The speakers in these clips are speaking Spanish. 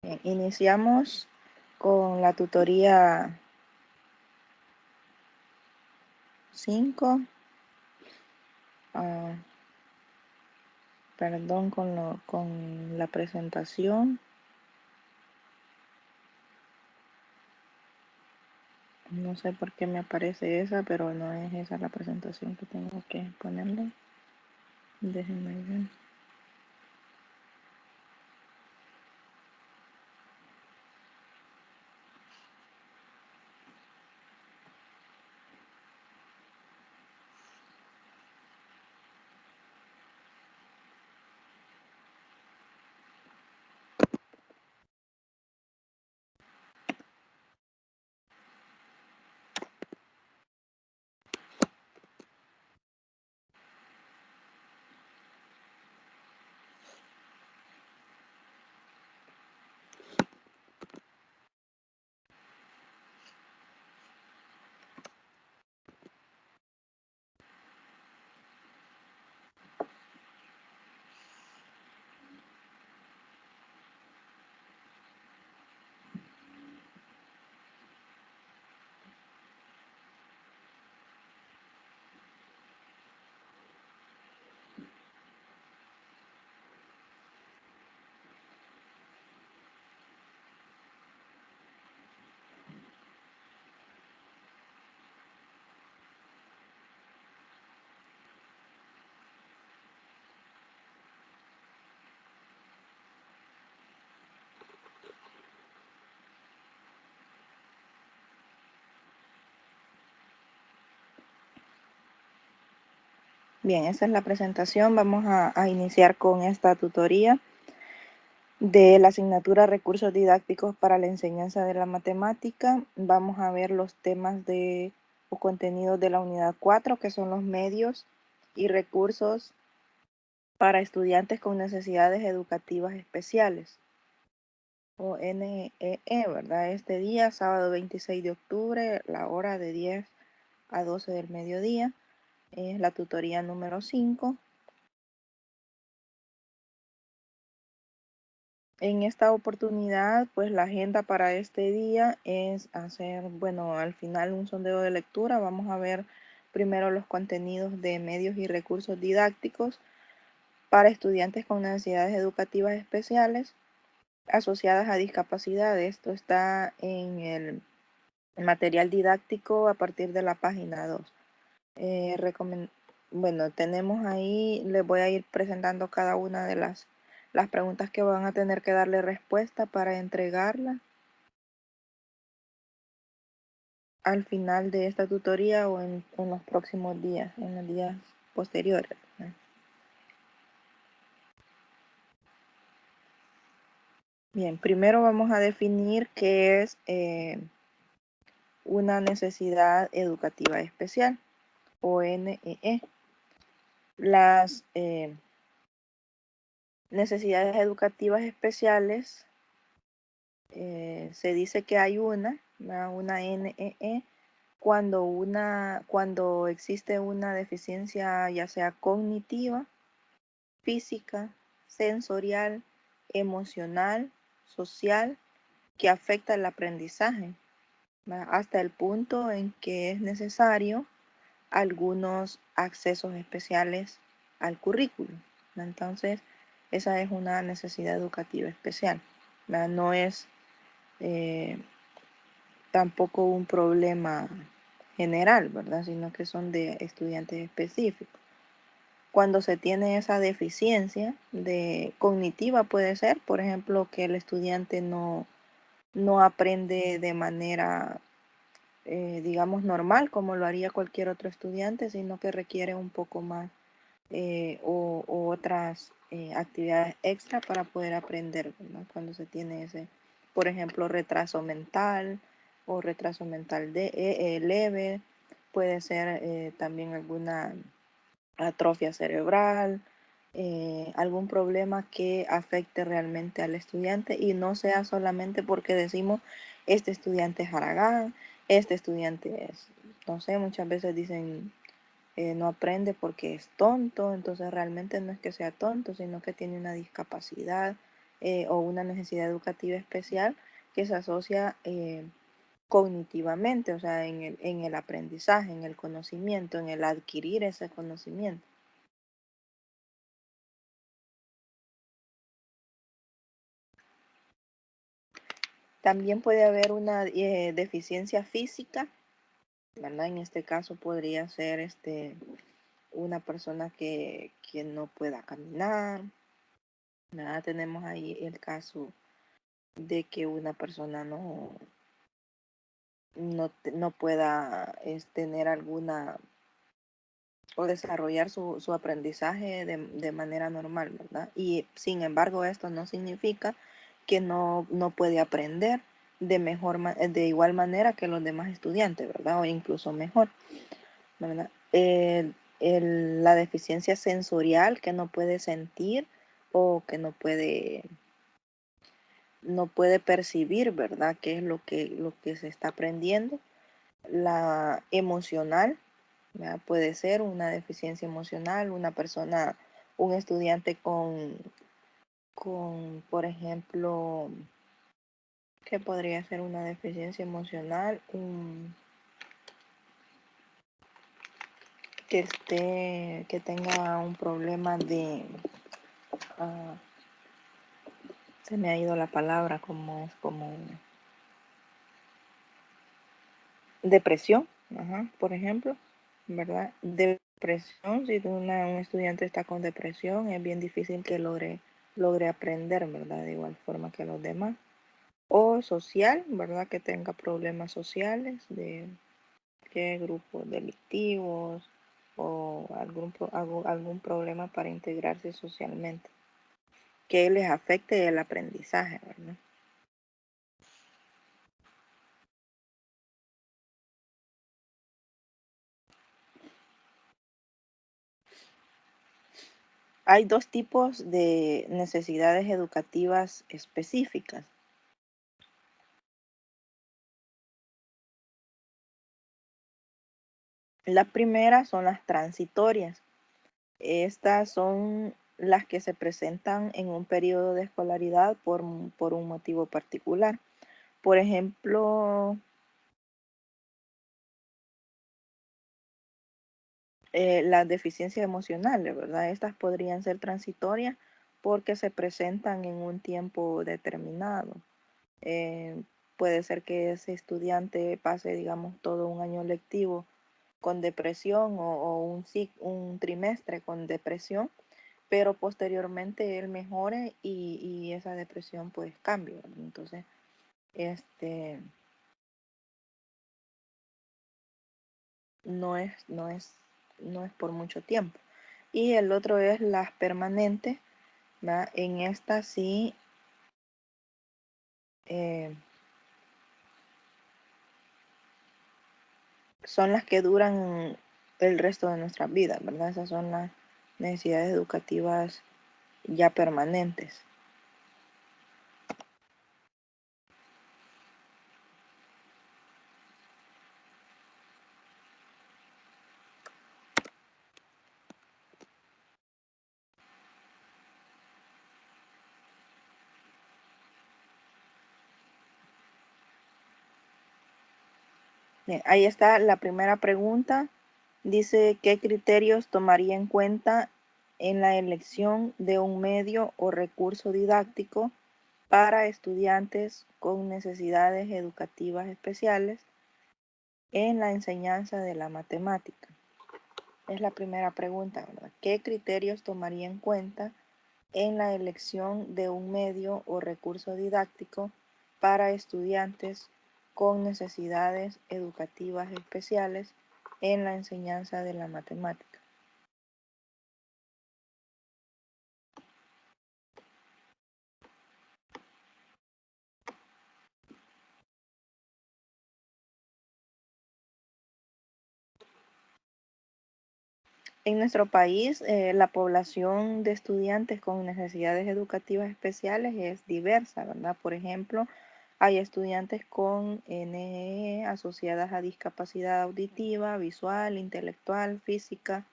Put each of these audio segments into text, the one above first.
Bien, iniciamos con la tutoría 5. Perdón, con la presentación. No sé por qué me aparece esa, pero no es esa la presentación que tengo que ponerle. Déjenme ver. Bien, esa es la presentación. Vamos a iniciar con esta tutoría de la asignatura Recursos Didácticos para la Enseñanza de la Matemática. Vamos a ver los temas o contenidos de la unidad 4, que son los medios y recursos para estudiantes con necesidades educativas especiales, o NEE, ¿verdad? Este día, sábado 26 de octubre, la hora de 10 a 12 del mediodía, es la tutoría número 5. En esta oportunidad, pues la agenda para este día es hacer, bueno, al final un sondeo de lectura. Vamos a ver primero los contenidos de medios y recursos didácticos para estudiantes con necesidades educativas especiales asociadas a discapacidad. Esto está en el material didáctico a partir de la página 2. Bueno, tenemos ahí, les voy a ir presentando cada una de las preguntas que van a tener que darle respuesta para entregarla al final de esta tutoría o en los próximos días, en los días posteriores. Bien, primero vamos a definir qué es una necesidad educativa especial, o NEE. Las necesidades educativas especiales, se dice que hay una NEE, cuando existe una deficiencia ya sea cognitiva, física, sensorial, emocional, social, que afecta el aprendizaje, ¿verdad? Hasta el punto en que es necesario algunos accesos especiales al currículo, ¿verdad? Entonces, esa es una necesidad educativa especial, ¿verdad? No es eh, tampoco un problema general, ¿verdad? Sino que son de estudiantes específicos. Cuando se tiene esa deficiencia de cognitiva, puede ser, por ejemplo, que el estudiante no aprende de manera, digamos, normal, como lo haría cualquier otro estudiante, sino que requiere un poco más o otras actividades extra para poder aprender, ¿no? Cuando se tiene ese, por ejemplo, retraso mental o retraso mental leve, puede ser también alguna atrofia cerebral, algún problema que afecte realmente al estudiante y no sea solamente porque decimos este estudiante es haragán, este estudiante es, no sé, muchas veces dicen no aprende porque es tonto, entonces realmente no es que sea tonto, sino que tiene una discapacidad o una necesidad educativa especial que se asocia cognitivamente, o sea, en el aprendizaje, en el conocimiento, en el adquirir ese conocimiento. También puede haber una deficiencia física, ¿verdad? En este caso podría ser una persona que no pueda caminar, ¿verdad? Tenemos ahí el caso de que una persona no pueda tener alguna o desarrollar su aprendizaje de manera normal, ¿verdad? Y sin embargo, esto no significa que no puede aprender de igual manera que los demás estudiantes, ¿verdad? O incluso mejor, ¿verdad? La deficiencia sensorial que no puede sentir o que no puede percibir, ¿verdad? ¿Qué es lo que se está aprendiendo? La emocional, ¿verdad? Puede ser una deficiencia emocional, un estudiante por ejemplo, ¿qué podría ser una deficiencia emocional? Que tenga un problema ah, se me ha ido la palabra, como depresión, ajá, por ejemplo, ¿verdad? Depresión, si un estudiante está con depresión, es bien difícil que logre aprender, ¿verdad? De igual forma que los demás. O social, ¿verdad? Que tenga problemas sociales, de que grupos delictivos o algún problema para integrarse socialmente, que les afecte el aprendizaje, ¿verdad? Hay dos tipos de necesidades educativas específicas. La primera son las transitorias. Estas son las que se presentan en un periodo de escolaridad por un motivo particular. Por ejemplo, las deficiencias emocionales, ¿verdad? Estas podrían ser transitorias porque se presentan en un tiempo determinado. Eh, Puede ser que ese estudiante pase, digamos, todo un año lectivo con depresión o un trimestre con depresión, pero posteriormente él mejore y esa depresión pues cambie, ¿verdad? Entonces, este no es por mucho tiempo. Y el otro es las permanentes, ¿verdad? En esta sí eh, son las que duran el resto de nuestras vidas, ¿verdad? Esas son las necesidades educativas ya permanentes. Bien, ahí está la primera pregunta. Dice, ¿qué criterios tomaría en cuenta en la elección de un medio o recurso didáctico para estudiantes con necesidades educativas especiales en la enseñanza de la matemática? Es la primera pregunta, ¿verdad? ¿Qué criterios tomaría en cuenta en la elección de un medio o recurso didáctico para estudiantes con necesidades educativas especiales en la enseñanza de la matemática? En nuestro país, la población de estudiantes con necesidades educativas especiales es diversa, ¿verdad? Por ejemplo, hay estudiantes con NE asociadas a discapacidad auditiva, visual, intelectual, física.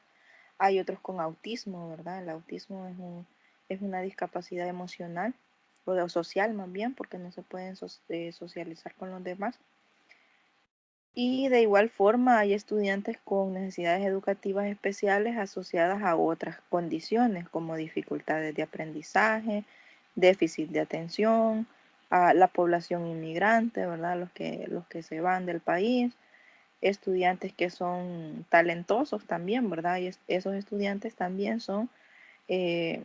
Hay otros con autismo, ¿verdad? El autismo es una discapacidad emocional o social más bien, porque no se pueden socializar con los demás. Y de igual forma hay estudiantes con necesidades educativas especiales asociadas a otras condiciones como dificultades de aprendizaje, déficit de atención, a la población inmigrante, ¿verdad? Los que se van del país, estudiantes que son talentosos también, ¿verdad? Y esos estudiantes también son eh,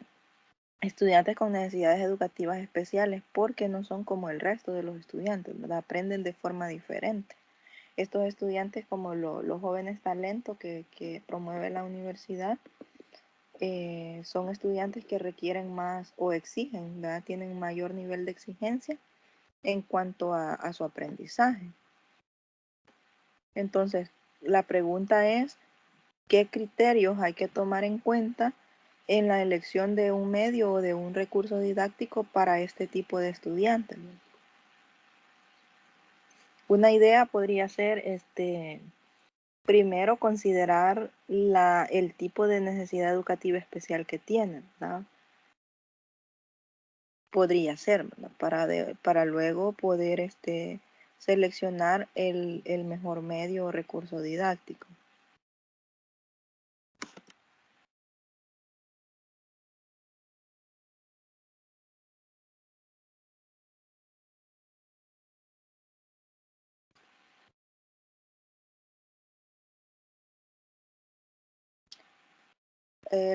estudiantes con necesidades educativas especiales porque no son como el resto de los estudiantes, ¿verdad? Aprenden de forma diferente. Estos estudiantes, como los jóvenes talentos que promueve la universidad, son estudiantes que requieren más o exigen, ¿verdad? Tienen mayor nivel de exigencia en cuanto a su aprendizaje. Entonces, la pregunta es, ¿qué criterios hay que tomar en cuenta en la elección de un medio o de un recurso didáctico para este tipo de estudiantes? Una idea podría ser primero considerar el tipo de necesidad educativa especial que tienen, ¿verdad? Podría ser, ¿verdad? Para luego poder seleccionar el mejor medio o recurso didáctico.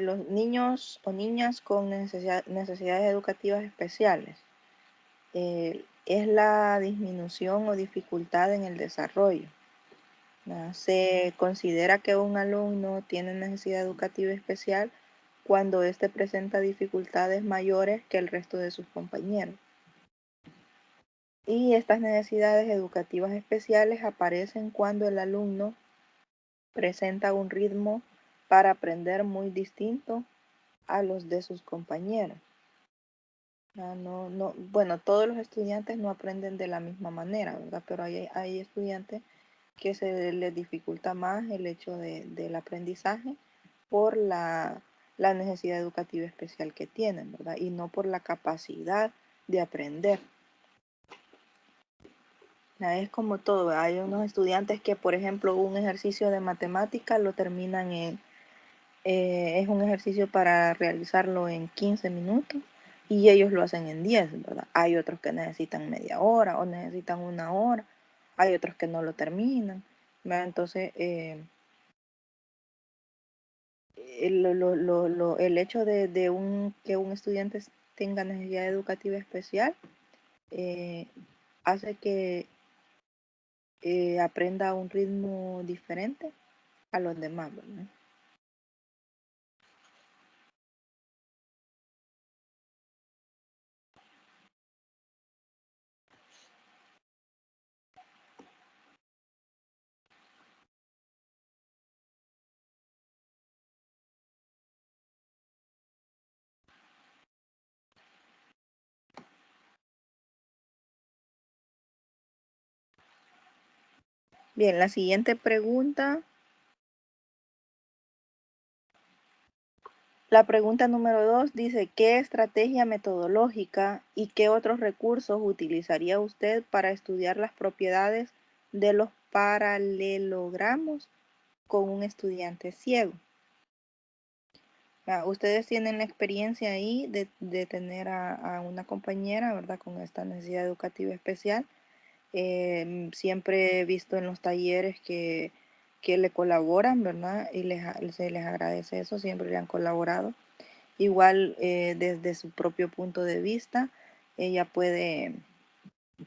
Los niños o niñas con necesidades educativas especiales es la disminución o dificultad en el desarrollo, ¿verdad? Se considera que un alumno tiene necesidad educativa especial cuando éste presenta dificultades mayores que el resto de sus compañeros. Y estas necesidades educativas especiales aparecen cuando el alumno presenta un ritmo para aprender muy distinto a los de sus compañeros. Bueno, todos los estudiantes no aprenden de la misma manera, ¿verdad? Pero hay estudiantes que se les dificulta más el hecho del aprendizaje por la necesidad educativa especial que tienen, ¿verdad? Y no por la capacidad de aprender. Es como todo, hay unos estudiantes que, por ejemplo, un ejercicio de matemática lo terminan es un ejercicio para realizarlo en 15 minutos y ellos lo hacen en 10, ¿verdad? Hay otros que necesitan media hora o necesitan una hora, hay otros que no lo terminan, ¿verdad? Entonces, el hecho que un estudiante tenga necesidad educativa especial eh, hace que aprenda a un ritmo diferente a los demás, ¿verdad? Bien, la siguiente pregunta. La pregunta número 2 dice, ¿qué estrategia metodológica y qué otros recursos utilizaría usted para estudiar las propiedades de los paralelogramos con un estudiante ciego? Ustedes tienen la experiencia ahí de tener a una compañera, ¿verdad? Con esta necesidad educativa especial. Siempre he visto en los talleres que le colaboran, ¿verdad? Y se les agradece eso, siempre le han colaborado. Igual desde su propio punto de vista, ella puede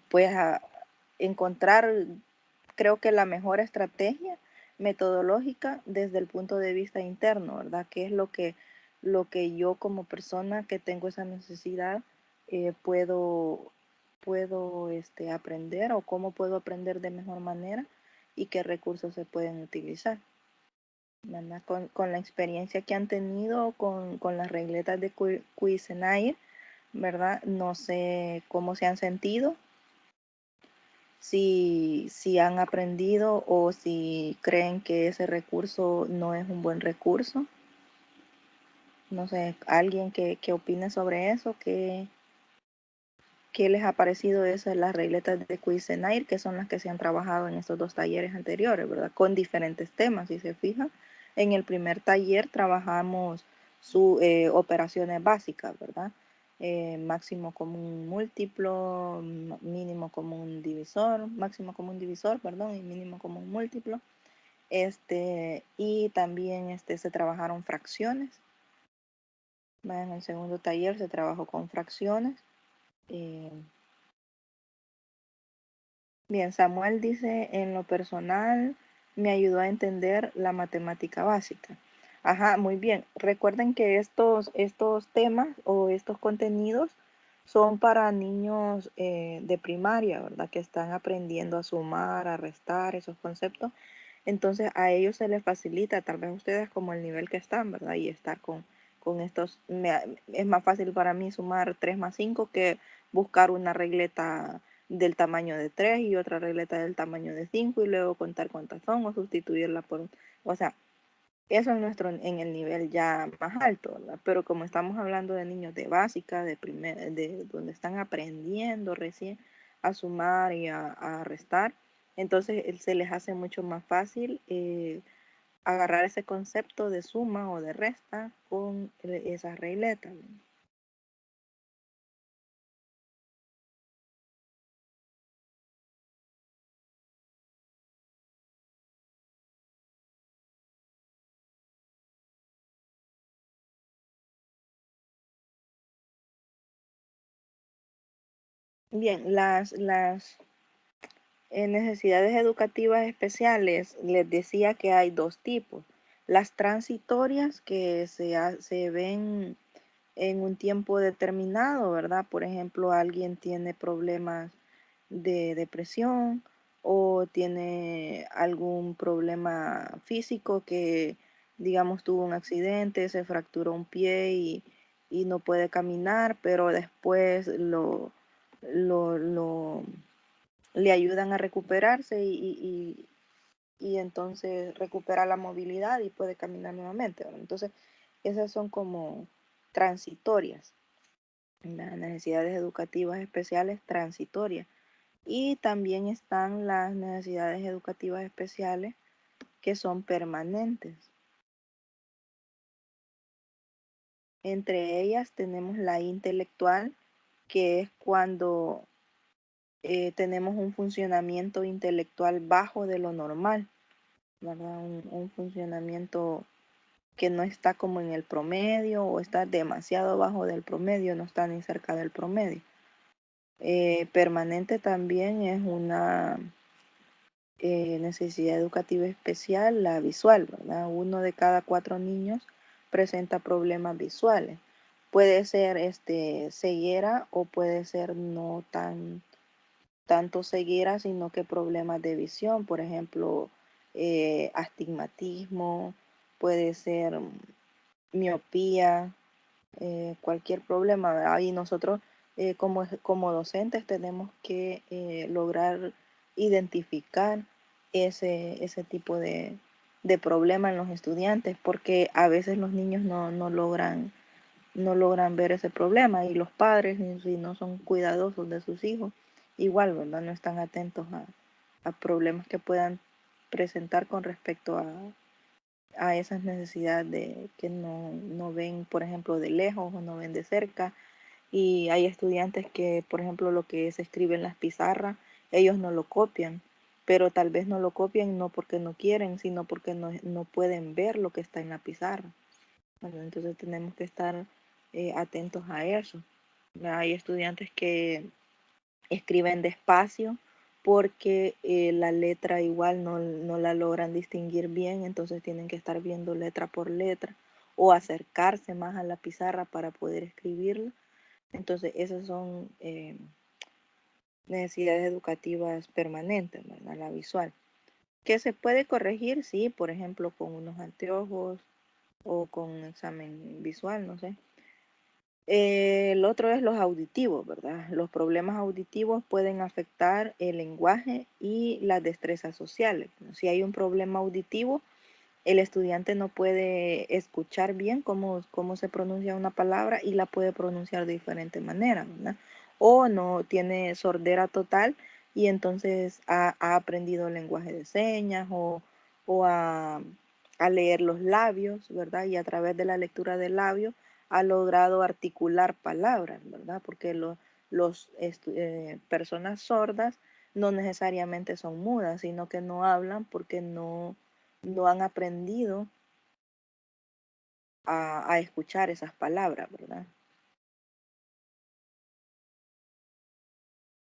pues, encontrar, creo que la mejor estrategia metodológica desde el punto de vista interno, ¿verdad? Que es lo que yo como persona que tengo esa necesidad puedo aprender o cómo puedo aprender de mejor manera y qué recursos se pueden utilizar. ¿Verdad? Con la experiencia que han tenido con las regletas de Cuisenaire, ¿verdad? No sé cómo se han sentido, si han aprendido o si creen que ese recurso no es un buen recurso. No sé, alguien que opine sobre eso, ¿qué les ha parecido esas las regletas de Cuisenaire, que son las que se han trabajado en estos dos talleres anteriores, ¿verdad? Con diferentes temas, si se fijan. En el primer taller trabajamos operaciones básicas, ¿verdad? Máximo común múltiplo, mínimo común divisor, máximo común divisor, perdón, y mínimo común múltiplo. Y también se trabajaron fracciones. En el segundo taller se trabajó con fracciones. Bien, Samuel dice, en lo personal me ayudó a entender la matemática básica. Ajá, muy bien. Recuerden que estos temas o estos contenidos son para niños de primaria, ¿verdad? Que están aprendiendo a sumar, a restar esos conceptos. Entonces a ellos se les facilita, tal vez ustedes como el nivel que están, ¿verdad? Y estar con estos, es más fácil para mí sumar 3 más 5 que buscar una regleta del tamaño de 3 y otra regleta del tamaño de 5 y luego contar cuántas son o sustituirla por, o sea, eso en el nivel ya más alto, ¿verdad? Pero como estamos hablando de niños de básica, de donde están aprendiendo recién a sumar y a restar, entonces se les hace mucho más fácil agarrar ese concepto de suma o de resta con esas regletas. Bien, las en necesidades educativas especiales, les decía que hay dos tipos. Las transitorias que se ven en un tiempo determinado, ¿verdad? Por ejemplo, alguien tiene problemas de depresión o tiene algún problema físico que, digamos, tuvo un accidente, se fracturó un pie y no puede caminar, pero después lo le ayudan a recuperarse y entonces recupera la movilidad y puede caminar nuevamente, ¿verdad? Entonces, esas son como transitorias, las necesidades educativas especiales transitorias. Y también están las necesidades educativas especiales que son permanentes. Entre ellas tenemos la intelectual, que es cuando tenemos un funcionamiento intelectual bajo de lo normal, ¿verdad? Un funcionamiento que no está como en el promedio o está demasiado bajo del promedio, no está ni cerca del promedio. Permanente también es una necesidad educativa especial, la visual, ¿verdad? Uno de cada 4 niños presenta problemas visuales. Puede ser ceguera o puede ser no tanto ceguera, sino que problemas de visión, por ejemplo, astigmatismo, puede ser miopía, cualquier problema, ¿verdad? Y nosotros como docentes tenemos que lograr identificar ese tipo de problema en los estudiantes, porque a veces los niños no logran ver ese problema y los padres, si no son cuidadosos de sus hijos, igual, ¿verdad? No están atentos a problemas que puedan presentar con respecto a esas necesidades de que no ven, por ejemplo, de lejos o no ven de cerca. Y hay estudiantes que, por ejemplo, lo que se escribe en las pizarras, ellos no lo copian, pero tal vez no lo copian no porque no quieren, sino porque no pueden ver lo que está en la pizarra. Bueno, entonces tenemos que estar atentos a eso. Hay estudiantes que escriben despacio porque la letra igual no la logran distinguir bien, entonces tienen que estar viendo letra por letra o acercarse más a la pizarra para poder escribirla. Entonces esas son necesidades educativas permanentes, ¿verdad? La visual. ¿Que se puede corregir? Sí, por ejemplo, con unos anteojos o con un examen visual, no sé. El otro es los auditivos, ¿verdad? Los problemas auditivos pueden afectar el lenguaje y las destrezas sociales. Si hay un problema auditivo, el estudiante no puede escuchar bien cómo se pronuncia una palabra y la puede pronunciar de diferente manera, ¿verdad? o no tiene sordera total y entonces ha aprendido el lenguaje de señas o a leer los labios, ¿verdad? Y a través de la lectura de labios ha logrado articular palabras, ¿verdad? Porque los personas sordas no necesariamente son mudas, sino que no hablan porque no han aprendido a escuchar esas palabras, ¿verdad?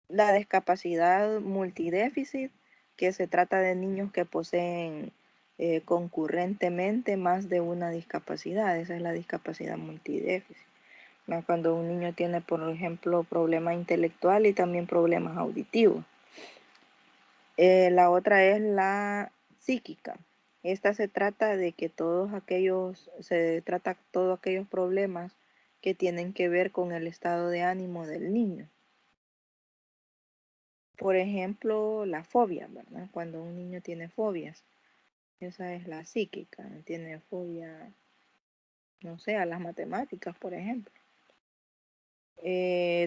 La discapacidad multidéficit, que se trata de niños que poseen concurrentemente más de una discapacidad, esa es la discapacidad multidéficit. ¿No? Cuando un niño tiene, por ejemplo, problemas intelectual y también problemas auditivos. La otra es la psíquica. Esta se trata de que se trata todos aquellos problemas que tienen que ver con el estado de ánimo del niño. Por ejemplo, la fobia, ¿verdad? Cuando un niño tiene fobias, esa es la psíquica, tiene fobia, no sé, a las matemáticas, por ejemplo.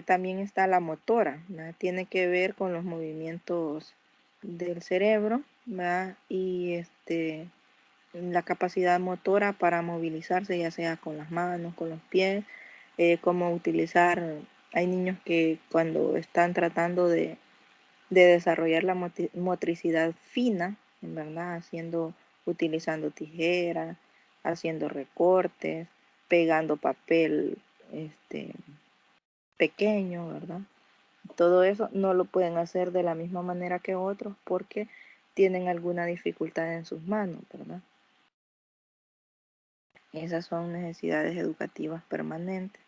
También está la motora, ¿verdad? Tiene que ver con los movimientos del cerebro, ¿verdad? Y la capacidad motora para movilizarse, ya sea con las manos, con los pies, cómo utilizar. Hay niños que cuando están tratando de desarrollar la motricidad fina, en verdad, utilizando tijeras, haciendo recortes, pegando papel pequeño, ¿verdad? Todo eso no lo pueden hacer de la misma manera que otros porque tienen alguna dificultad en sus manos, ¿verdad? Esas son necesidades educativas permanentes.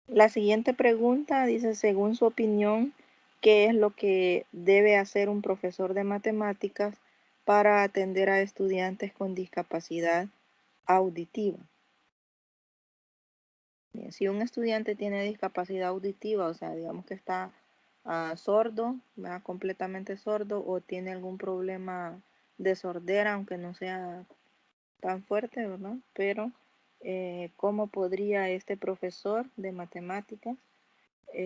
La siguiente pregunta dice, según su opinión, ¿qué es lo que debe hacer un profesor de matemáticas para atender a estudiantes con discapacidad auditiva? Bien, si un estudiante tiene discapacidad auditiva, o sea, digamos que está sordo, ¿verdad? Completamente sordo, o tiene algún problema de sordera, aunque no sea tan fuerte, ¿verdad? Pero, ¿cómo podría este profesor de matemáticas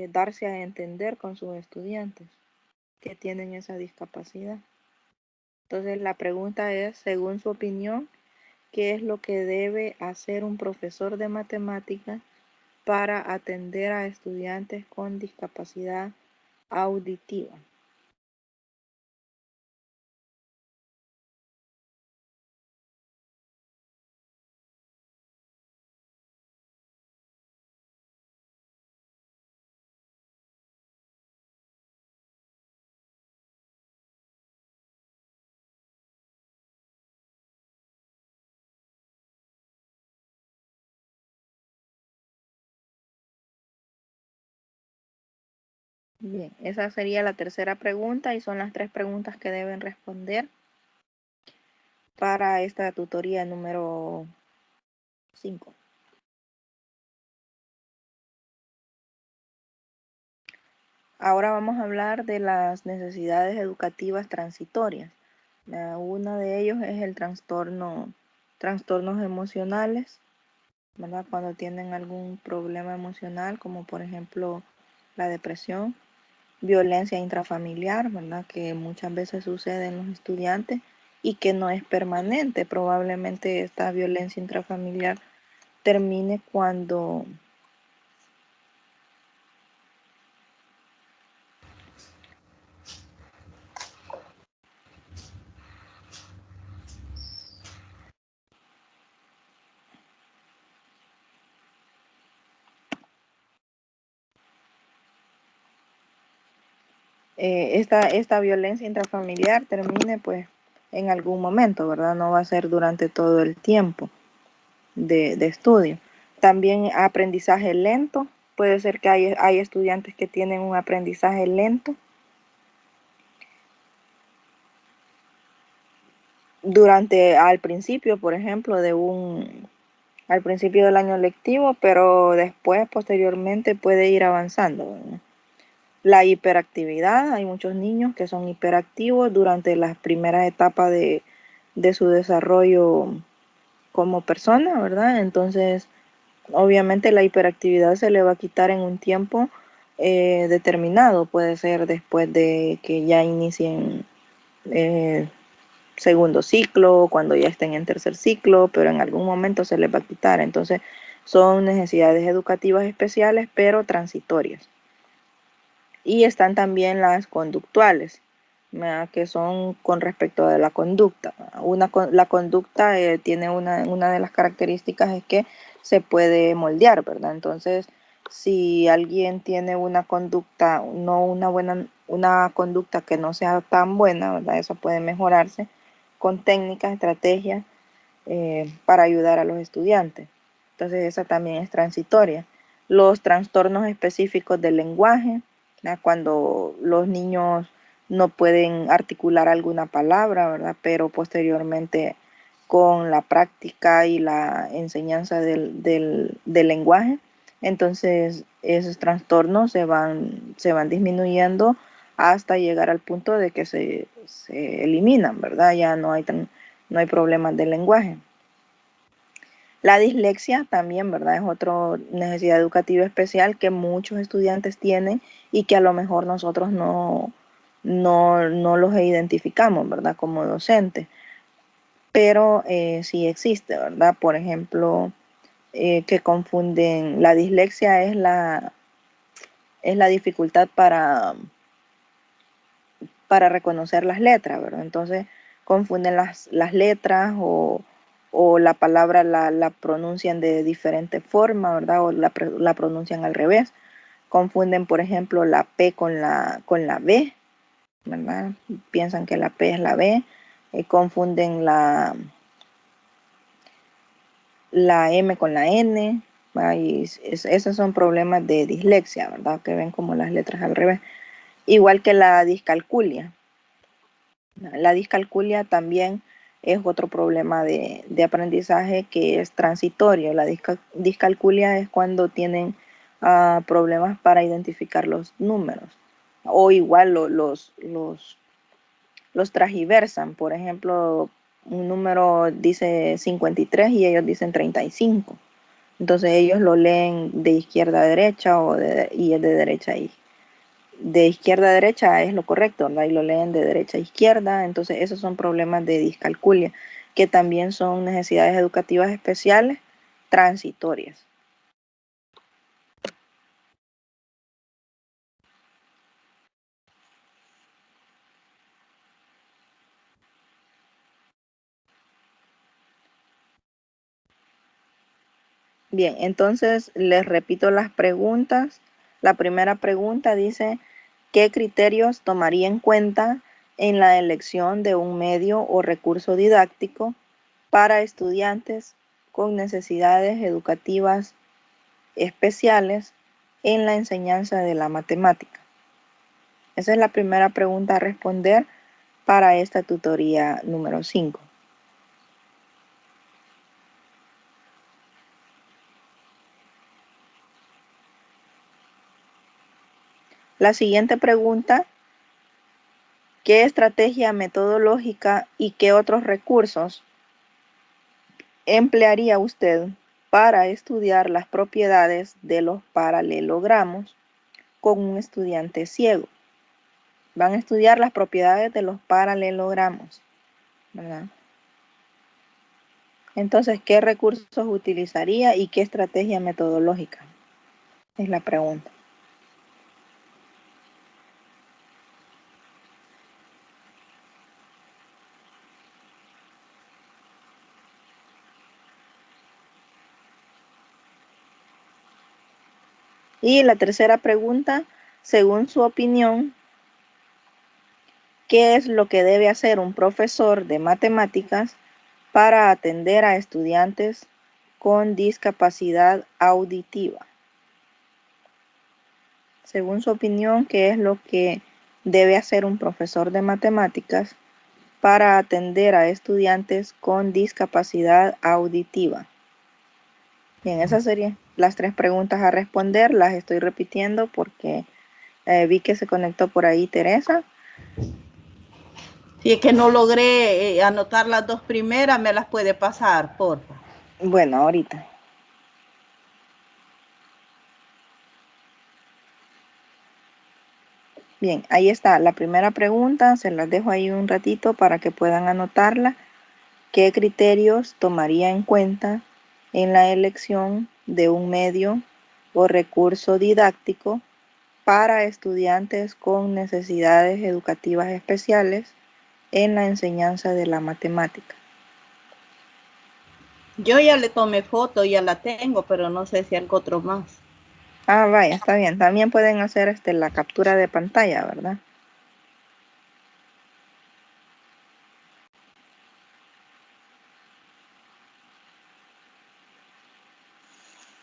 darse a entender con sus estudiantes que tienen esa discapacidad? Entonces, la pregunta es, según su opinión, ¿qué es lo que debe hacer un profesor de matemáticas para atender a estudiantes con discapacidad auditiva? Bien, esa sería la tercera pregunta y son las tres preguntas que deben responder para esta tutoría número 5. Ahora vamos a hablar de las necesidades educativas transitorias. Uno de ellos es el trastornos emocionales, ¿verdad? Cuando tienen algún problema emocional, como por ejemplo la depresión, violencia intrafamiliar, ¿verdad? Que muchas veces sucede en los estudiantes y que no es permanente. Probablemente esta violencia intrafamiliar termine cuando esta violencia intrafamiliar termine pues en algún momento, ¿verdad? No va a ser durante todo el tiempo de estudio. También aprendizaje lento. Puede ser que hay estudiantes que tienen un aprendizaje lento al principio, por ejemplo, al principio del año lectivo, pero después, posteriormente, puede ir avanzando, ¿verdad? La hiperactividad, hay muchos niños que son hiperactivos durante las primeras etapas de su desarrollo como persona, ¿verdad? Entonces, obviamente la hiperactividad se le va a quitar en un tiempo determinado, puede ser después de que ya inicien segundo ciclo, cuando ya estén en tercer ciclo, pero en algún momento se les va a quitar. Entonces, son necesidades educativas especiales, pero transitorias. Y están también las conductuales, ¿verdad? Que son con respecto a la conducta. La conducta tiene una de las características es que se puede moldear, ¿verdad? Entonces, si alguien tiene una conducta, no una conducta que no sea tan buena, ¿verdad? Eso puede mejorarse con técnicas, estrategias para ayudar a los estudiantes. Entonces, esa también es transitoria. Los trastornos específicos del lenguaje, ¿verdad? Cuando los niños no pueden articular alguna palabra, ¿verdad? Pero posteriormente con la práctica y la enseñanza del lenguaje, entonces esos trastornos se van disminuyendo hasta llegar al punto de que se eliminan, ¿verdad? Ya no hay problemas del lenguaje. La dislexia también, ¿verdad? Es otra necesidad educativa especial que muchos estudiantes tienen y que a lo mejor nosotros no los identificamos, ¿verdad? Como docentes. Pero sí existe, ¿verdad? Por ejemplo, que confunden, la dislexia es la dificultad para reconocer las letras, ¿verdad? Entonces confunden las letras o la palabra la pronuncian de diferente forma, ¿verdad? O la pronuncian al revés. Confunden, por ejemplo, la P con la B, ¿verdad? Piensan que la P es la B. Confunden la M con la N, ¿verdad? Y esos son problemas de dislexia, ¿verdad? Que ven como las letras al revés. Igual que la discalculia. La discalculia también es otro problema de aprendizaje que es transitorio. La discalculia es cuando tienen problemas para identificar los números o igual los transgiversan. Por ejemplo, un número dice 53 y ellos dicen 35. Entonces ellos lo leen de izquierda a derecha y es de derecha a izquierda. De izquierda a derecha es lo correcto, ¿verdad? Y lo leen de derecha a izquierda. Entonces esos son problemas de discalculia, que también son necesidades educativas especiales transitorias. Bien, entonces les repito las preguntas. La primera pregunta dice, ¿qué criterios tomaría en cuenta en la elección de un medio o recurso didáctico para estudiantes con necesidades educativas especiales en la enseñanza de la matemática? Esa es la primera pregunta a responder para esta tutoría número 5. La siguiente pregunta, ¿qué estrategia metodológica y qué otros recursos emplearía usted para estudiar las propiedades de los paralelogramos con un estudiante ciego? Van a estudiar las propiedades de los paralelogramos, ¿verdad? Entonces, ¿qué recursos utilizaría y qué estrategia metodológica? Es la pregunta. Y la tercera pregunta, según su opinión, ¿qué es lo que debe hacer un profesor de matemáticas para atender a estudiantes con discapacidad auditiva? Según su opinión, ¿qué es lo que debe hacer un profesor de matemáticas para atender a estudiantes con discapacidad auditiva? Bien, esas serían las 3 preguntas a responder. Las estoy repitiendo porque vi que se conectó por ahí Teresa. Si es que no logré anotar las 2 primeras, me las puede pasar, porfa. Bueno, ahorita. Bien, ahí está la primera pregunta, se las dejo ahí un ratito para que puedan anotarla. ¿Qué criterios tomaría en cuenta en la elección de un medio o recurso didáctico para estudiantes con necesidades educativas especiales en la enseñanza de la matemática? Yo ya le tomé foto, ya la tengo, pero no sé si algo otro más. Ah, vaya, está bien. También pueden hacer la captura de pantalla, ¿verdad?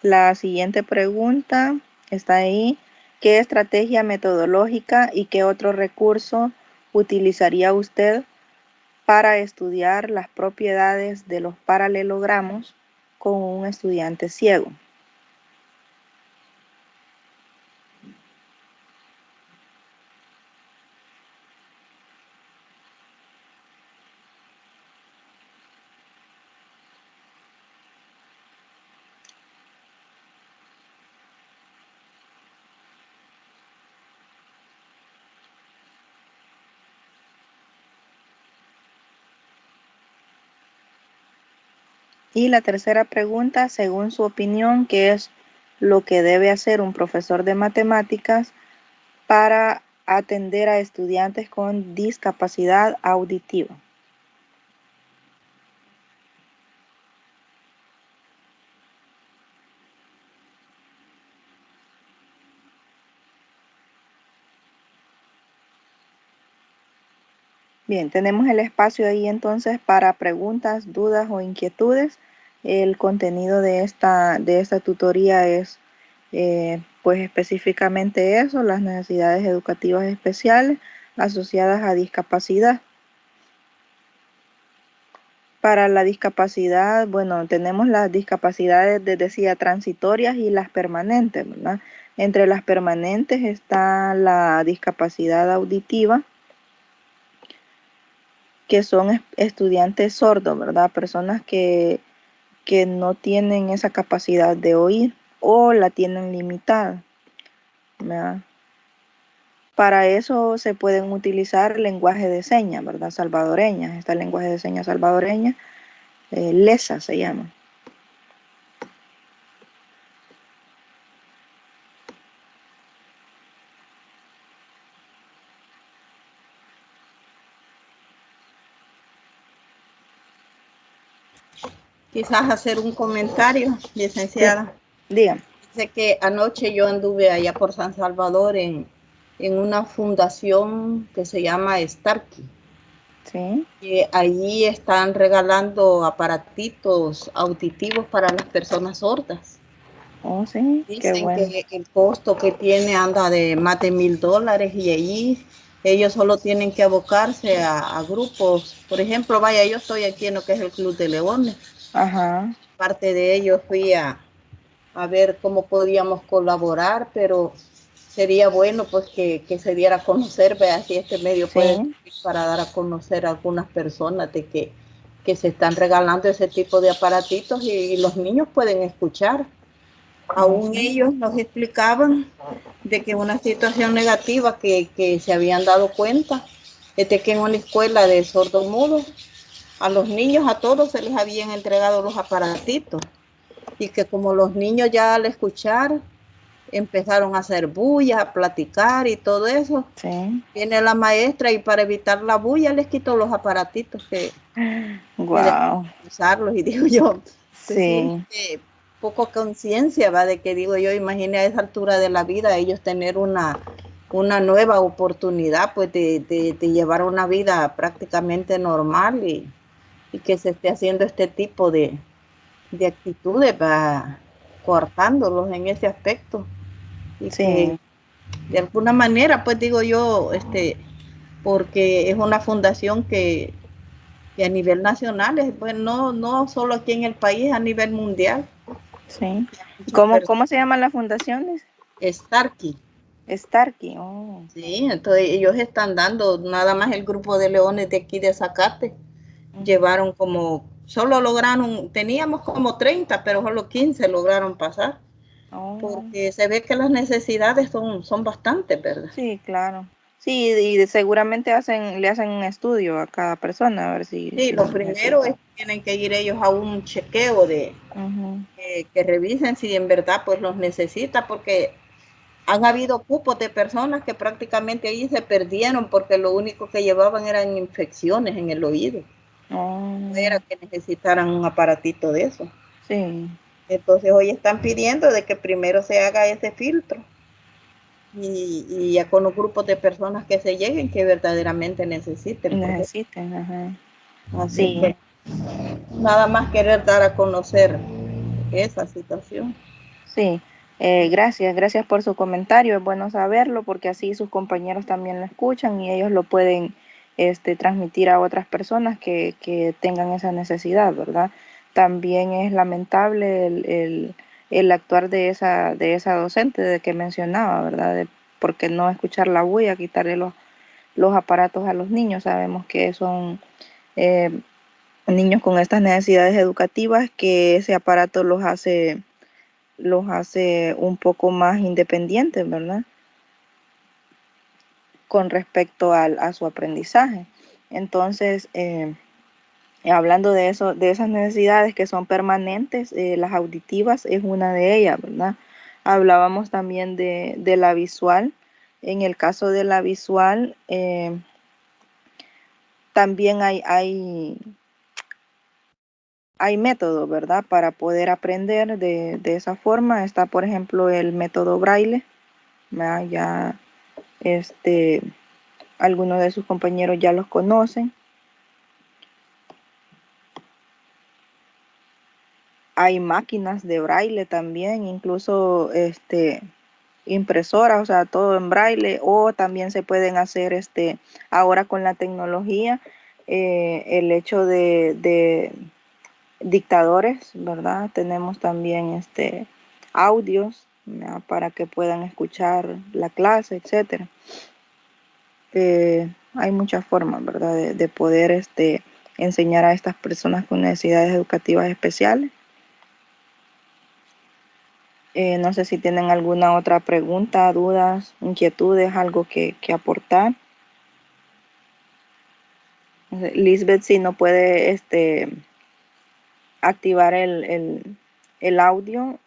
La siguiente pregunta está ahí. ¿Qué estrategia metodológica y qué otro recurso utilizaría usted para estudiar las propiedades de los paralelogramos con un estudiante ciego? Y la tercera pregunta, según su opinión, ¿qué es lo que debe hacer un profesor de matemáticas para atender a estudiantes con discapacidad auditiva? Bien, tenemos el espacio ahí entonces para preguntas, dudas o inquietudes. El contenido de esta tutoría es pues específicamente eso, las necesidades educativas especiales asociadas a discapacidad. Para la discapacidad, bueno, tenemos las discapacidades, decía, transitorias y las permanentes, ¿verdad? Entre las permanentes está la discapacidad auditiva, que son estudiantes sordos, ¿verdad? Personas que no tienen esa capacidad de oír o la tienen limitada, ¿verdad? Para eso se pueden utilizar lenguaje de señas, ¿verdad? Salvadoreñas. Está el lenguaje de señas salvadoreña, LESA se llama. Quizás hacer un comentario, Sí, licenciada. digan. Sé que anoche yo anduve allá por San Salvador en una fundación que se llama Starkey. Sí. Que allí están regalando aparatitos auditivos para las personas sordas. Oh, sí, qué Dicen bueno. que el costo que tiene anda de más de $1000 y allí ellos solo tienen que abocarse a grupos. Por ejemplo, vaya, yo estoy aquí en lo que es el Club de Leones. Ajá. Parte de ellos fui a ver cómo podíamos colaborar, pero sería bueno pues que se diera a conocer, vea si este medio puede Sí. servir para dar a conocer a algunas personas de que se están regalando ese tipo de aparatitos y los niños pueden escuchar. Oh, Aún sí. ellos nos explicaban de que una situación negativa que se habían dado cuenta es de que en una escuela de sordomudos a los niños, a todos se les habían entregado los aparatitos y que como los niños ya al escuchar empezaron a hacer bullas, a platicar y todo eso, Sí. viene la maestra y para evitar la bulla les quitó los aparatitos que dejaron Wow. de usarlos y digo yo, se Sí. siente poco conciencia, va, de que digo yo, imagine a esa altura de la vida ellos tener una nueva oportunidad pues de llevar una vida prácticamente normal y que se esté haciendo este tipo de actitudes, va coartándolos en ese aspecto y que Sí. de alguna manera pues digo yo, porque es una fundación que a nivel nacional, pues no solo aquí en el país, a nivel mundial. Sí. Muchas ¿Cómo personas. se llaman las fundaciones? Starkey, Starkey. Oh. sí, entonces ellos están dando, nada más el grupo de leones de aquí de Zacate, Ujú. llevaron como solo lograron, teníamos como 30, pero solo 15 lograron pasar, Oh, porque se ve que las necesidades son bastantes, ¿verdad? sí, claro. Sí, y seguramente le hacen un estudio a cada persona a ver Sí, si lo lo primero es necesita. que tienen que ir ellos a un chequeo Ujú. que revisen si en verdad pues los necesita, porque han habido cupos de personas que prácticamente ahí se perdieron porque lo único que llevaban eran infecciones en el oído. No era Oh, que necesitaran un aparatito de eso. sí, Entonces hoy están pidiendo de que primero se haga ese filtro y ya con los grupos de personas que se lleguen que verdaderamente necesiten, pues. necesiten, ajá. Así Sí, que nada más querer dar a conocer esa situación. sí. Gracias por su comentario. Es bueno saberlo porque así sus compañeros también lo escuchan y ellos lo pueden transmitir a otras personas que tengan esa necesidad, ¿verdad? También es lamentable el actuar de esa docente de que mencionaba, ¿verdad? Porque no escuchar la bulla, quitarle los aparatos a los niños. Sabemos que son eh, niños con estas necesidades educativas, que ese aparato los hace un poco más independientes, ¿verdad? Con respecto a su aprendizaje. Entonces, hablando de eso, de esas necesidades que son permanentes, las auditivas es una de ellas, ¿verdad? Hablábamos también de la visual. En el caso de la visual, también hay métodos, ¿verdad? Para poder aprender de esa forma. Está, por ejemplo, el método braille, ¿verdad? Ya este, algunos de sus compañeros ya los conocen. Hay máquinas de braille también, incluso impresoras, o sea, todo en braille, o también se pueden hacer ahora con la tecnología, el hecho de dictadores, ¿verdad? Tenemos también audios, ¿verdad? Para que puedan escuchar la clase, etcétera. Hay muchas formas, ¿verdad? De poder enseñar a estas personas con necesidades educativas especiales. No sé si tienen alguna otra pregunta, dudas, inquietudes, algo que aportar. Lisbeth, si no puede activar el audio,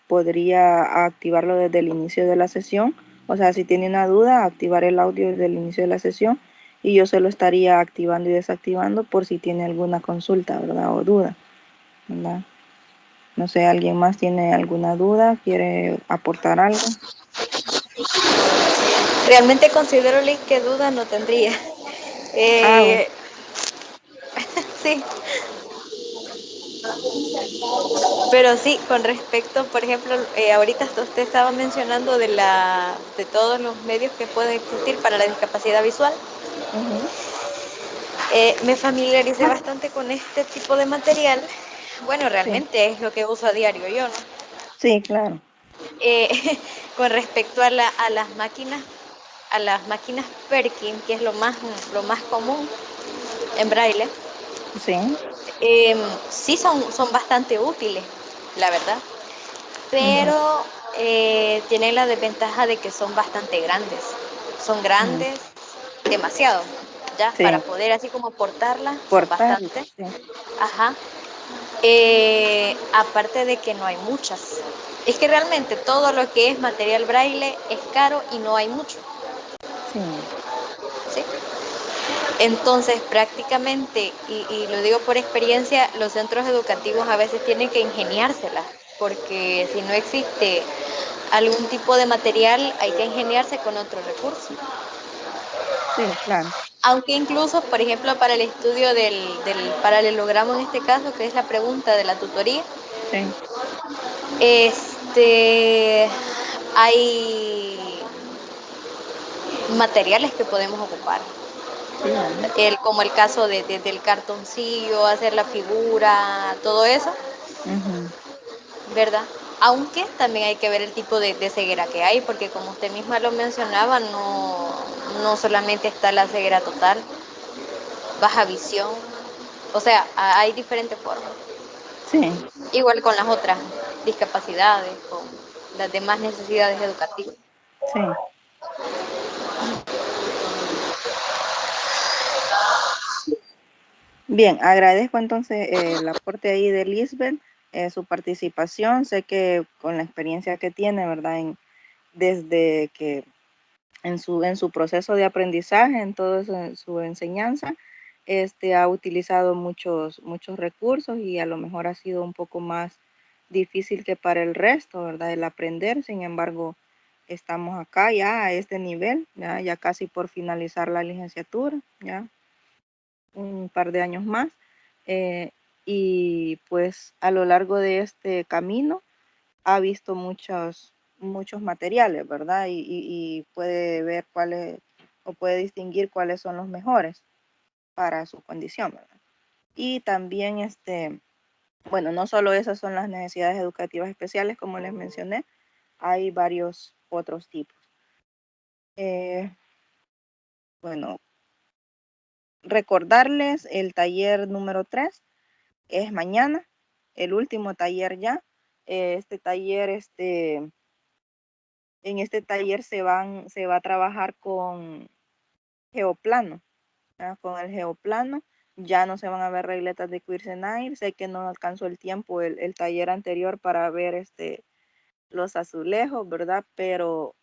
podría activarlo desde el inicio de la sesión. O sea, si tiene una duda, activar el audio desde el inicio de la sesión y yo se lo estaría activando y desactivando por si tiene alguna consulta, ¿verdad? O duda, ¿verdad? No sé, ¿alguien más tiene alguna duda? ¿Quiere aportar algo? Realmente considero, Liz, que duda no tendría. Ah, Eh, sí, pero sí, con respecto, por ejemplo, ahorita usted estaba mencionando de todos los medios que pueden existir para la discapacidad visual. ujú. Me familiaricé bastante con este tipo de material. Bueno, Sí, realmente es lo que uso a diario yo, ¿no? sí, claro. Eh, con respecto a las máquinas Perkin, que es lo más común en braille, Sí. eh, sí son bastante útiles, la verdad, Ujú, pero tienen la desventaja de que son bastante grandes. Son ujú. grandes, demasiado, ya, para Sí, poder así como portarlas, son portarlo. bastantes. Sí, Ajá. Aparte de que no hay muchas. Es que realmente todo lo que es material braille es caro y no hay mucho, sí, ¿sí? Entonces, prácticamente, y lo digo por experiencia, los centros educativos a veces tienen que ingeniárselas, porque si no existe algún tipo de material, hay que ingeniarse con otro recurso. sí, claro. Aunque incluso, por ejemplo, para el estudio del paralelogramo en este caso, que es la pregunta de la tutoría, Sí, este, hay materiales que podemos ocupar. sí, ¿verdad? Como el caso del cartoncillo, hacer la figura, todo eso, Ujú. ¿verdad? Aunque también hay que ver el tipo de ceguera que hay, porque como usted misma lo mencionaba, no solamente está la ceguera total, baja visión, O sea, hay diferentes formas. Sí, Igual con las otras discapacidades, con las demás necesidades educativas. sí. Bien, agradezco entonces el aporte ahí de Lisbeth, su participación. Sé que con la experiencia que tiene, ¿verdad? Desde que en su proceso de aprendizaje, en toda su enseñanza, ha utilizado muchos recursos y a lo mejor ha sido un poco más difícil que para el resto, ¿verdad? El aprender. Sin embargo, estamos acá ya a este nivel, ya casi por finalizar la licenciatura, ya un par de años más. Y pues a lo largo de este camino ha visto muchos materiales, ¿verdad? Y puede ver cuáles, o puede distinguir cuáles son los mejores para su condición, ¿verdad? Y también, bueno, no solo esas son las necesidades educativas especiales, como les mencioné, hay varios otros tipos. Bueno, recordarles el taller número 3 es mañana, el último taller ya. Este taller, en este taller se va a trabajar con geoplano, ¿verdad? Con el geoplano. Ya no se van a ver regletas de Quirsenair. Sé que no alcanzó el tiempo el taller anterior para ver los azulejos, ¿verdad? Pero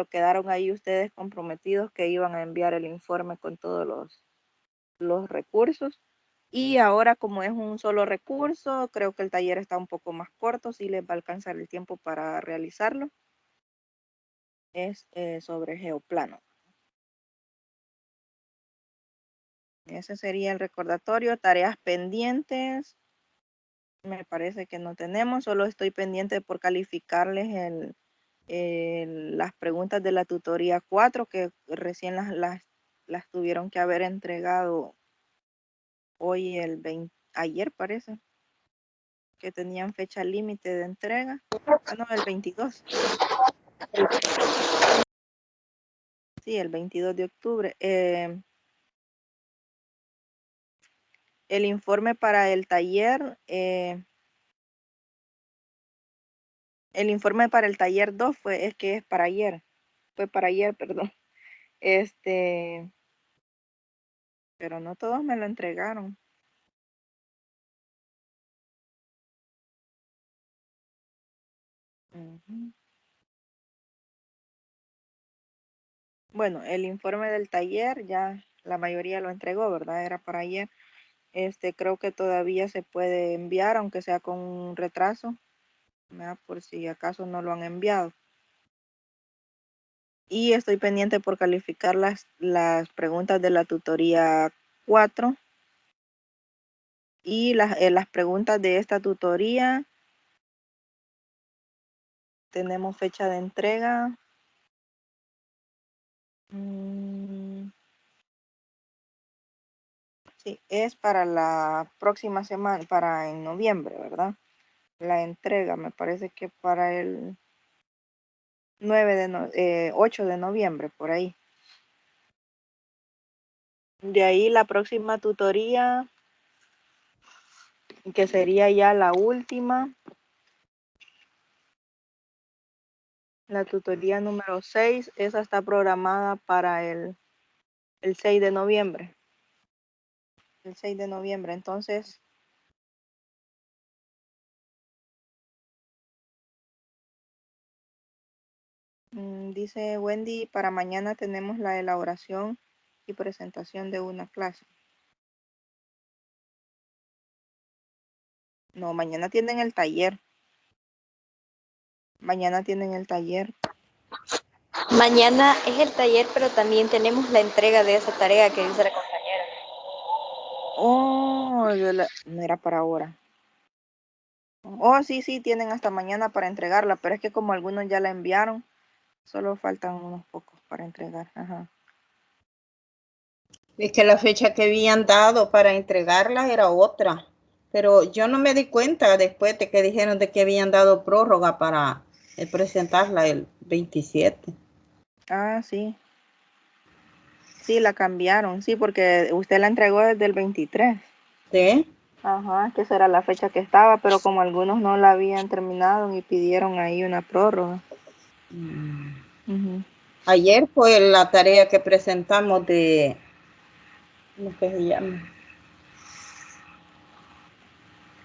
quedaron ahí ustedes comprometidos que iban a enviar el informe con todos los recursos. Y ahora, como es un solo recurso, creo que el taller está un poco más corto, sí les va a alcanzar el tiempo para realizarlo. Es sobre geoplano. Ese sería el recordatorio. Tareas pendientes. Me parece que no tenemos, solo estoy pendiente por calificarles las preguntas de la tutoría 4 que recién las tuvieron que haber entregado hoy ayer parece, que tenían fecha límite de entrega. Ah, no, el 22. Sí, el 22 de octubre. El informe para el taller, el informe para el taller 2 es que es para ayer. Fue para ayer, perdón. Pero no todos me lo entregaron. Ujú. Bueno, el informe del taller ya la mayoría lo entregó, ¿verdad? Era para ayer. Creo que todavía se puede enviar, aunque sea con un retraso, ¿verdad? Por si acaso no lo han enviado. Y estoy pendiente por calificar las preguntas de la tutoría 4 y las preguntas de esta tutoría. Tenemos fecha de entrega. Sí, es para la próxima semana, para en noviembre, ¿verdad? La entrega, me parece que para el 8 de noviembre, por ahí. De ahí la próxima tutoría, que sería ya la última, la tutoría número 6, esa está programada para el 6 de noviembre. El 6 de noviembre, entonces, dice Wendy, para mañana tenemos la elaboración y presentación de una clase. No, mañana tienen el taller. Mañana tienen el taller. Mañana es el taller, pero también tenemos la entrega de esa tarea que dice la compañera. Oh, no era para ahora. Oh, sí, tienen hasta mañana para entregarla, pero es que como algunos ya la enviaron, solo faltan unos pocos para entregar. Ajá. Es que la fecha que habían dado para entregarla era otra, pero yo no me di cuenta después de que dijeron de que habían dado prórroga para presentarla el 27. Ah, sí. Sí, la cambiaron, sí, porque usted la entregó desde el 23. ¿Sí? Ajá, que esa era la fecha que estaba, pero como algunos no la habían terminado y pidieron ahí una prórroga. Ujú. Ayer fue la tarea que presentamos de, ¿cómo que se llama?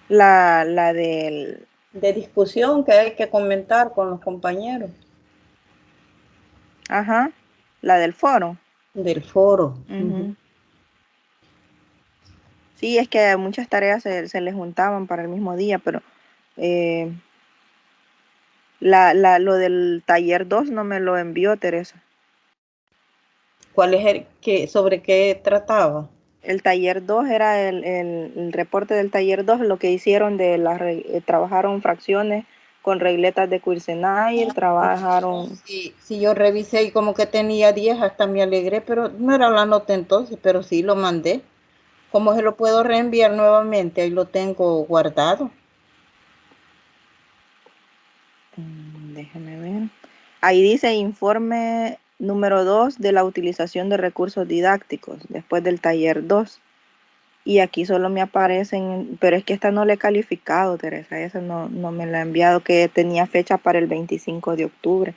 La del... De discusión que hay que comentar con los compañeros Ajá, la del foro. del foro. Ujú. Sí, es que muchas tareas se le juntaban para el mismo día, pero eh, lo del taller 2 no me lo envió Teresa. ¿Cuál es sobre qué trataba? El taller 2 era el reporte del taller 2, lo que hicieron de trabajaron fracciones con regletas de Kuisenay, trabajaron... Sí, sí, yo revisé y como que tenía 10, hasta me alegré, pero no era la nota entonces, pero sí lo mandé. ¿Cómo se lo puedo reenviar nuevamente? Ahí lo tengo guardado. Déjeme ver. Ahí dice informe número 2 de la utilización de recursos didácticos, después del taller 2. Y aquí solo me aparecen, pero es que esta no la he calificado, Teresa, esa no me la ha enviado, que tenía fecha para el 25 de octubre,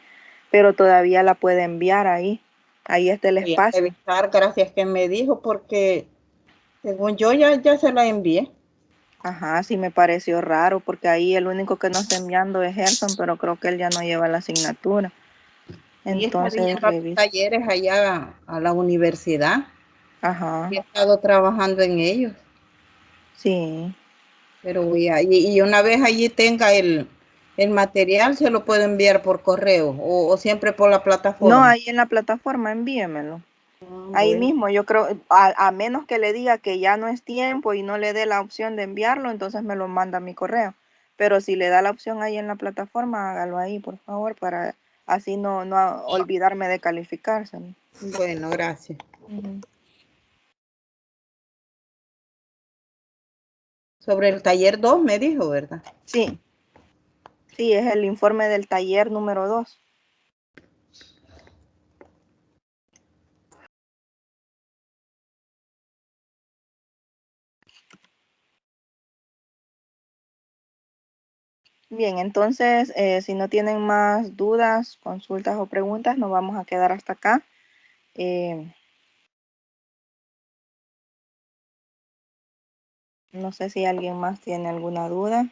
pero todavía la puede enviar ahí. Ahí está el Voy a espacio. revisar, gracias que me dijo, porque según yo ya se la envié. Ajá, sí me pareció raro, porque ahí el único que no está enviando es Gerson, pero creo que él ya no lleva la asignatura. Sí, está Entonces, viniendo a los revisa. talleres allá a la universidad. Ajá, He estado trabajando en ellos, sí. pero y una vez allí tenga el material, se lo puedo enviar por correo o siempre por la No, plataforma. ahí en la plataforma, envíemelo. Ah, Ahí bueno, mismo, yo creo, a menos que le diga que ya no es tiempo y no le dé la opción de enviarlo, entonces me lo manda a mi correo. Pero si le da la opción ahí en la plataforma, hágalo ahí, por favor, para así no olvidarme de calificárselo. bueno, gracias. Ujú. Sobre el taller 2 me dijo, ¿verdad? Sí, sí, es el informe del taller número 2. Bien, entonces, si no tienen más dudas, consultas o preguntas, nos vamos a quedar hasta acá. Eh, no sé si alguien más tiene alguna duda.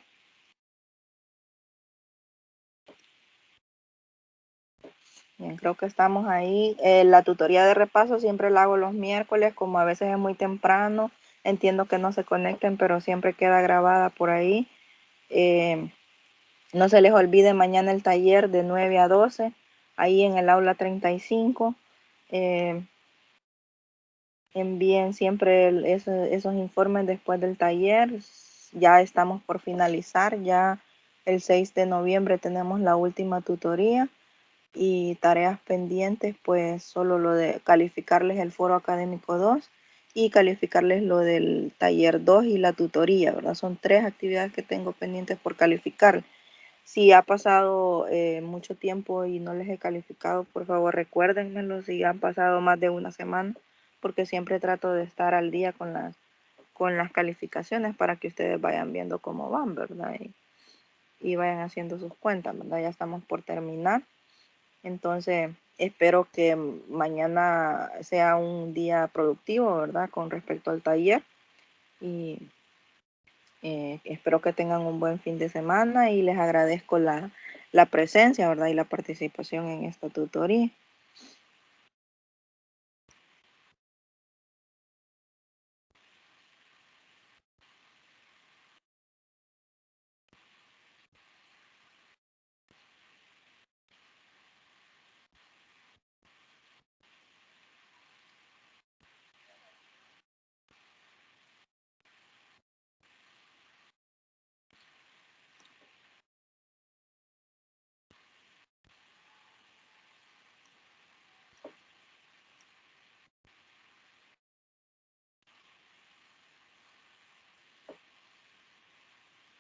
Bien, creo que estamos ahí. La tutoría de repaso siempre la hago los miércoles, como a veces es muy temprano. Entiendo que no se conecten, pero siempre queda grabada por ahí. Eh, no se les olvide mañana el taller de 9 a 12, ahí en el aula 35. Eh, envíen siempre esos informes después del taller. Ya estamos por finalizar, ya el 6 de noviembre tenemos la última tutoría y tareas pendientes, pues solo lo de calificarles el foro académico 2 y calificarles lo del taller 2 y la tutoría, ¿verdad? Son 3 actividades que tengo pendientes por calificar. Si ha pasado mucho tiempo y no les he calificado, por favor recuérdenmelo si han pasado más de una semana, porque siempre trato de estar al día con las calificaciones para que ustedes vayan viendo cómo van, ¿verdad? Y vayan haciendo sus cuentas, ¿verdad? Ya estamos por terminar. Entonces, espero que mañana sea un día productivo, ¿verdad? Con respecto al taller. Y espero que tengan un buen fin de semana y les agradezco la presencia, ¿verdad? Y la participación en esta tutoría.